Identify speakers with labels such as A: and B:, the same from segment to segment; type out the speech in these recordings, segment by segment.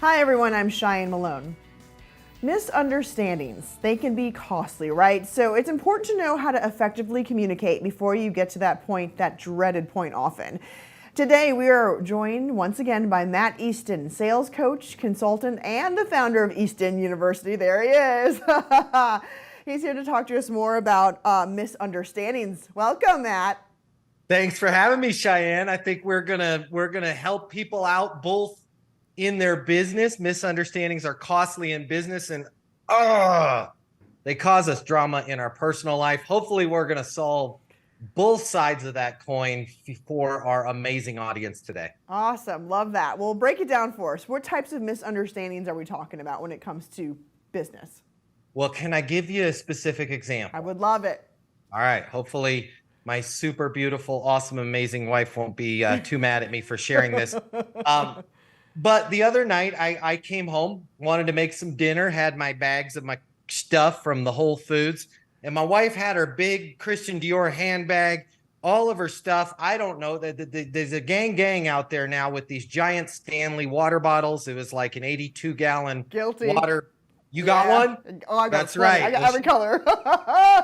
A: Hi everyone, I'm Cheyenne Malone. Misunderstandings, they can be costly, right? So it's important to know how to effectively communicate before you get to that point, that dreaded point often. Today we are joined once again by Matt Easton, sales coach, consultant, and the founder of Easton University. There he is. He's here to talk to us more about misunderstandings. Welcome, Matt.
B: Thanks for having me, Cheyenne. I think we're gonna help people out both in their business. Misunderstandings are costly in business, and they cause us drama in our personal life. Hopefully, we're gonna solve both sides of that coin for our amazing audience today.
A: Awesome, love that. Well, break it down for us. What types of misunderstandings are we talking about when it comes to business?
B: Well, can I give you a specific example?
A: I would love it.
B: All right. Hopefully, my super beautiful, awesome, amazing wife won't be too mad at me for sharing this. But the other night, I came home, wanted to make some dinner, had my bags of my stuff from the Whole Foods, and my wife had her big Christian Dior handbag, all of her stuff. I don't know. There's a gang out there now with these giant Stanley water bottles. It was like an 82-gallon water. You got one?
A: Oh, I got
B: That's
A: plenty.
B: right.
A: I got every color.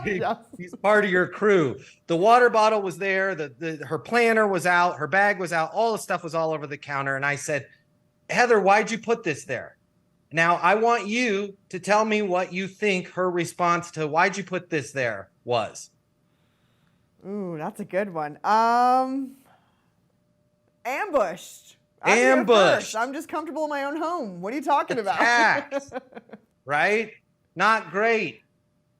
A: Yes.
B: He's part of your crew. The water bottle was there. Her planner was out. Her bag was out. All the stuff was all over the counter. And I said, Heather, why'd you put this there? Now, I want you to tell me what you think her response to why'd you put this there was.
A: Ooh, that's a good one. Ambushed.
B: Ambushed.
A: I'm just comfortable in my own home. What are you talking about?
B: Attacked. Right? Not great.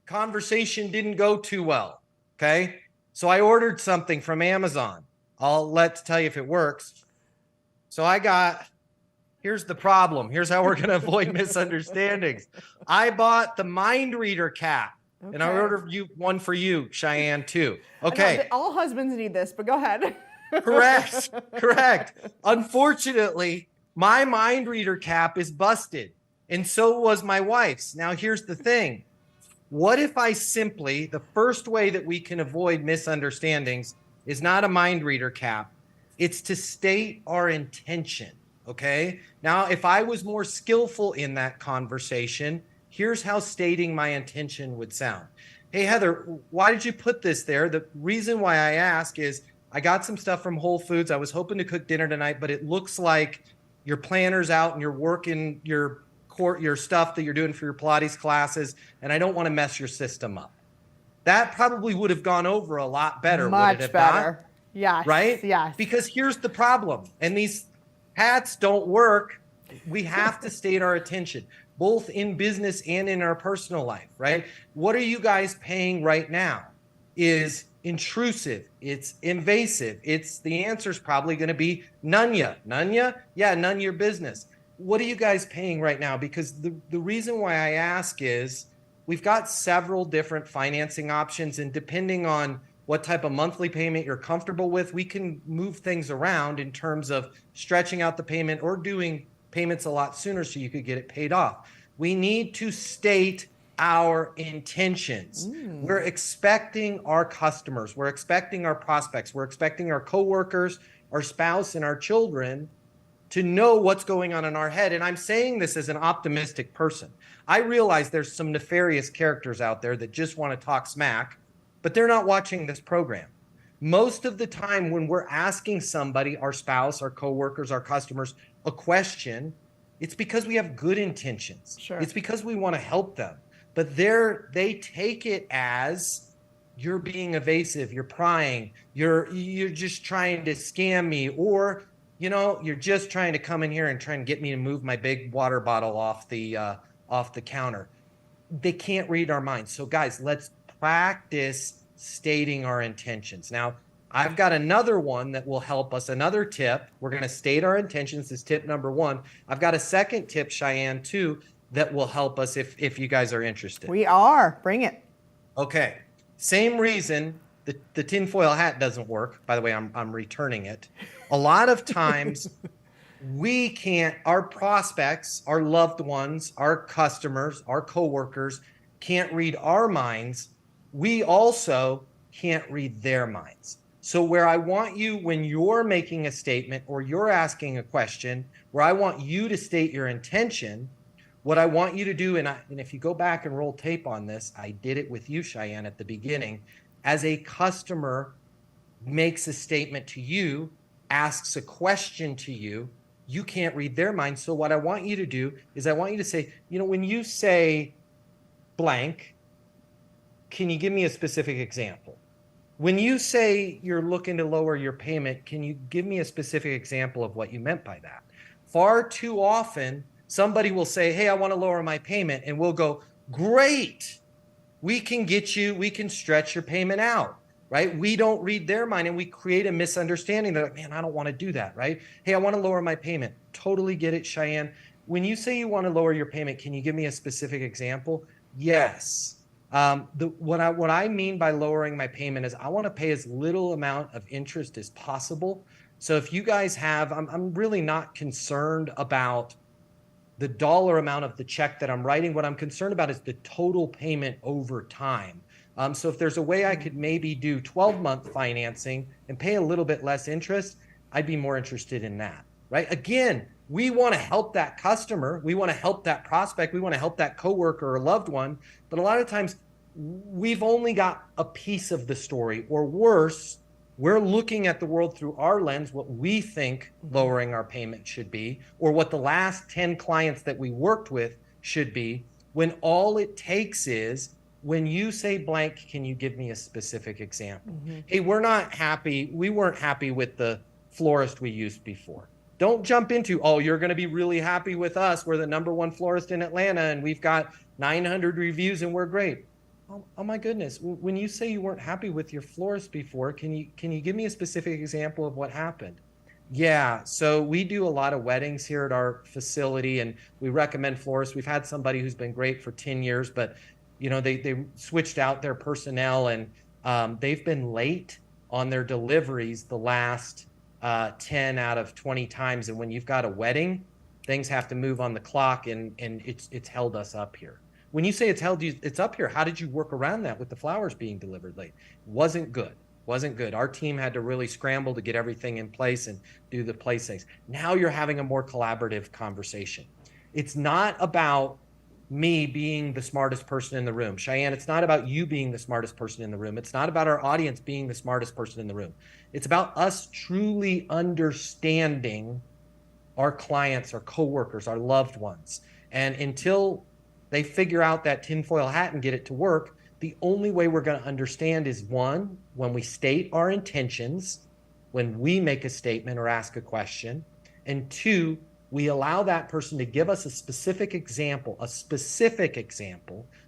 B: Conversation didn't go too well. Okay. So I ordered something from Amazon. Let's tell you if it works. So here's the problem. Here's how we're going to avoid misunderstandings. I bought the mind reader cap. Okay. And I ordered one for you, Cheyenne, too. Okay.
A: All husbands need this, but go ahead.
B: Correct. Unfortunately, my mind reader cap is busted. And so was my wife's. Now, here's the thing. What if the first way that we can avoid misunderstandings is not a mind reader cap. It's to state our intention, okay? Now, if I was more skillful in that conversation, here's how stating my intention would sound. Hey, Heather, why did you put this there? The reason why I ask is I got some stuff from Whole Foods. I was hoping to cook dinner tonight, but it looks like your planner's out and you're working your stuff that you're doing for your Pilates classes, and I don't want to mess your system up. That probably would have gone over a lot better.
A: Much better. Yes.
B: Right?
A: Yes.
B: Because here's the problem, and these hats don't work. We have to state our attention, both in business and in our personal life, right? What are you guys paying right now is intrusive. It's invasive. The answer's probably going to be none ya. None ya? Yeah, none your business. What are you guys paying right now? Because the reason why I ask is we've got several different financing options, and depending on what type of monthly payment you're comfortable with, we can move things around in terms of stretching out the payment or doing payments a lot sooner so you could get it paid off. We need to state our intentions. We're expecting our customers, we're expecting our prospects, we're expecting our coworkers, our spouse, and our children to know what's going on in our head. And I'm saying this as an optimistic person. I realize there's some nefarious characters out there that just want to talk smack, but they're not watching this program. Most of the time when we're asking somebody, our spouse, our coworkers, our customers, a question, it's because we have good intentions.
A: Sure.
B: It's because we want to help them. But they take it as you're being evasive, you're prying, you're just trying to scam me, or you're just trying to come in here and try and get me to move my big water bottle off the counter. They can't read our minds. So guys, let's practice stating our intentions. Now, I've got another one that will help us, another tip. We're going to state our intentions as tip number one. I've got a second tip, Cheyenne, too, that will help us if you guys are interested.
A: We are. Bring it.
B: Okay. Same reason the tinfoil hat doesn't work. By the way, I'm returning it. A lot of times our prospects, our loved ones, our customers, our coworkers can't read our minds. We also can't read their minds. So where I want you, when you're making a statement or you're asking a question, where I want you to state your intention, what I want you to do, and if you go back and roll tape on this, I did it with you, Cheyenne, at the beginning, as a customer makes a statement to you, asks a question to you, you can't read their mind. So what I want you to do is I want you to say, when you say blank, can you give me a specific example? When you say you're looking to lower your payment, can you give me a specific example of what you meant by that? Far too often, somebody will say, hey, I want to lower my payment. And we'll go, great. We can stretch your payment out, right? We don't read their mind and we create a misunderstanding. They're like, man, I don't want to do that, right? Hey, I want to lower my payment. Totally get it, Cheyenne. When you say you want to lower your payment, can you give me a specific example? Yes. What I mean by lowering my payment is I want to pay as little amount of interest as possible. So if you guys have, I'm really not concerned about the dollar amount of the check that I'm writing. What I'm concerned about is the total payment over time. So if there's a way I could maybe do 12-month financing and pay a little bit less interest, I'd be more interested in that, right? Again, we want to help that customer. We want to help that prospect. We want to help that coworker or loved one. But a lot of times we've only got a piece of the story, or worse, we're looking at the world through our lens, what we think lowering our payment should be, or what the last 10 clients that we worked with should be, when all it takes is, when you say blank, can you give me a specific example? Hey, we weren't happy with the florist we used before. Don't jump into, oh, you're going to be really happy with us. We're the #1 florist in Atlanta and we've got 900 reviews and we're great. Oh my goodness. When you say you weren't happy with your florist before, can you give me a specific example of what happened? Yeah, so we do a lot of weddings here at our facility and we recommend florists. We've had somebody who's been great for 10 years, but they switched out their personnel and they've been late on their deliveries the last 10 out of 20 times. And when you've got a wedding, things have to move on the clock and it's held us up here. When you say it's up here, how did you work around that with the flowers being delivered late? Wasn't good. Our team had to really scramble to get everything in place and do the place things. Now you're having a more collaborative conversation. It's not about me being the smartest person in the room. Cheyenne, it's not about you being the smartest person in the room. It's not about our audience being the smartest person in the room. It's about us truly understanding our clients, our coworkers, our loved ones. And until they figure out that tinfoil hat and get it to work, the only way we're going to understand is, one, when we state our intentions, when we make a statement or ask a question, and two, we allow that person to give us a specific example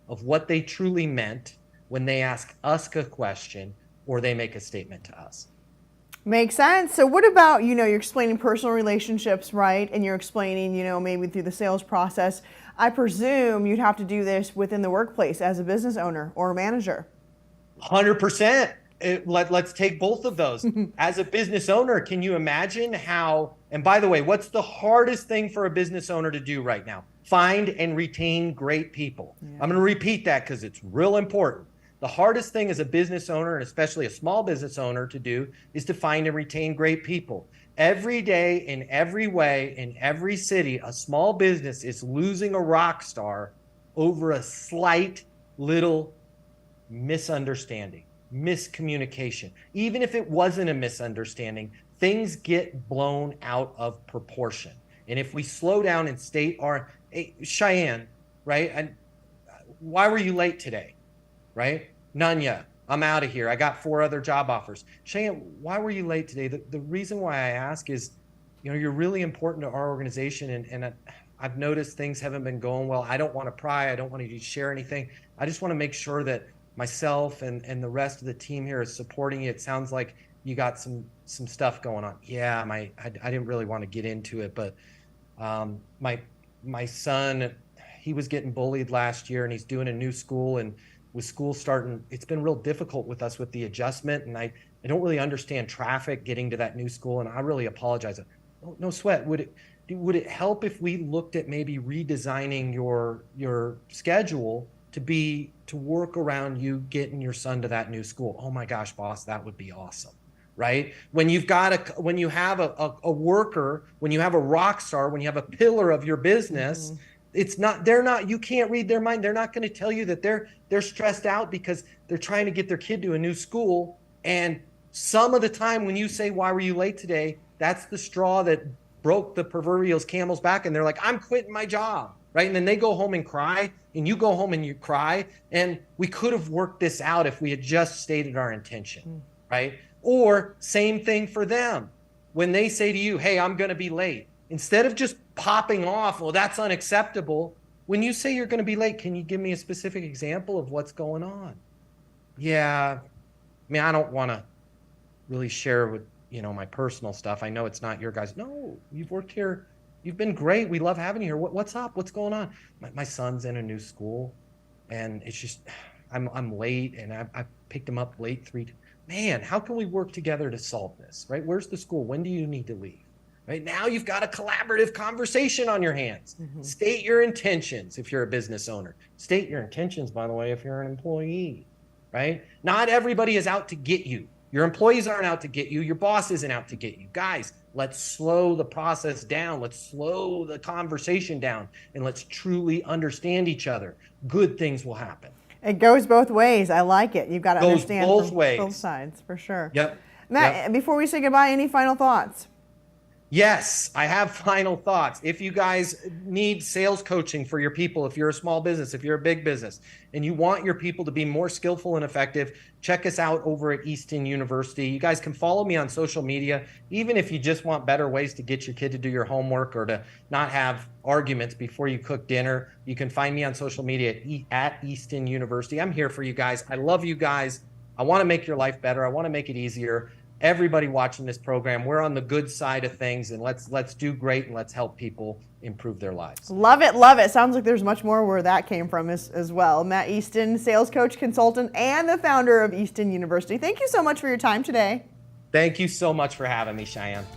B: of what they truly meant when they ask us a question or they make a statement to us.
A: Makes sense. So what about, you're explaining personal relationships, right? And you're explaining, maybe through the sales process. I presume you'd have to do this within the workplace as a business owner or a manager.
B: 100%. Let's take both of those. As a business owner, can you imagine how, and by the way, what's the hardest thing for a business owner to do right now? Find and retain great people. Yeah. I'm going to repeat that because it's real important. The hardest thing as a business owner, and especially a small business owner, to do is to find and retain great people. Every day, in every way, in every city, a small business is losing a rock star over a slight little misunderstanding, miscommunication. Even if it wasn't a misunderstanding, things get blown out of proportion. And if we slow down and state hey, Cheyenne, right? And why were you late today? Right? Nanya, I'm out of here. I got 4 other job offers. Cheyenne, why were you late today? The reason why I ask is, you're really important to our organization and I've noticed things haven't been going well. I don't want to pry. I don't want to share anything. I just want to make sure that myself and the rest of the team here is supporting you. It sounds like you got some stuff going on. Yeah, I didn't really want to get into it, but my son, he was getting bullied last year and he's doing a new school, and with school starting, it's been real difficult with us with the adjustment, and I don't really understand traffic getting to that new school, and I really apologize. No sweat. Would it help if we looked at maybe redesigning your schedule to work around you getting your son to that new school? Oh my gosh, boss, that would be awesome, right? When you have a worker, when you have a rock star, when you have a pillar of your business, you can't read their mind. They're not going to tell you that they're stressed out because they're trying to get their kid to a new school. And some of the time when you say, why were you late today? That's the straw that broke the proverbial camel's back. And they're like, I'm quitting my job, right? And then they go home and cry, and you go home and you cry. And we could have worked this out if we had just stated our intention, right? Or same thing for them. When they say to you, hey, I'm going to be late, instead of just popping off, well, that's unacceptable. When you say you're going to be late, can you give me a specific example of what's going on? Yeah, I mean, I don't want to really share with, my personal stuff. I know it's not your guys. No, you've worked here. You've been great. We love having you here. What's up? What's going on? My son's in a new school, and it's just, I'm late, and I picked him up late 3 times. Man, how can we work together to solve this, right? Where's the school? When do you need to leave? Right now, you've got a collaborative conversation on your hands. State your intentions if you're a business owner. State your intentions, by the way, if you're an employee, right? Not everybody is out to get you. Your employees aren't out to get you. Your boss isn't out to get you. Guys, let's slow the process down. Let's slow the conversation down, and let's truly understand each other. Good things will happen.
A: It goes both ways. I like it. You've got to understand
B: both ways.
A: Both sides, for sure.
B: Yep.
A: Matt, before we say goodbye, any final thoughts?
B: Yes, I have final thoughts. If you guys need sales coaching for your people, if you're a small business, if you're a big business, and you want your people to be more skillful and effective, check us out over at Easton University. You guys can follow me on social media, even if you just want better ways to get your kid to do your homework or to not have arguments before you cook dinner. You can find me on social media at Easton University. I'm here for you guys. I love you guys. I want to make your life better. I want to make it easier. Everybody watching this program, we're on the good side of things, and let's do great, and let's help people improve their lives.
A: Love it, love it. Sounds like there's much more where that came from as well. Matt Easton, sales coach, consultant, and the founder of Easton University. Thank you so much for your time today.
B: Thank you so much for having me, Cheyenne.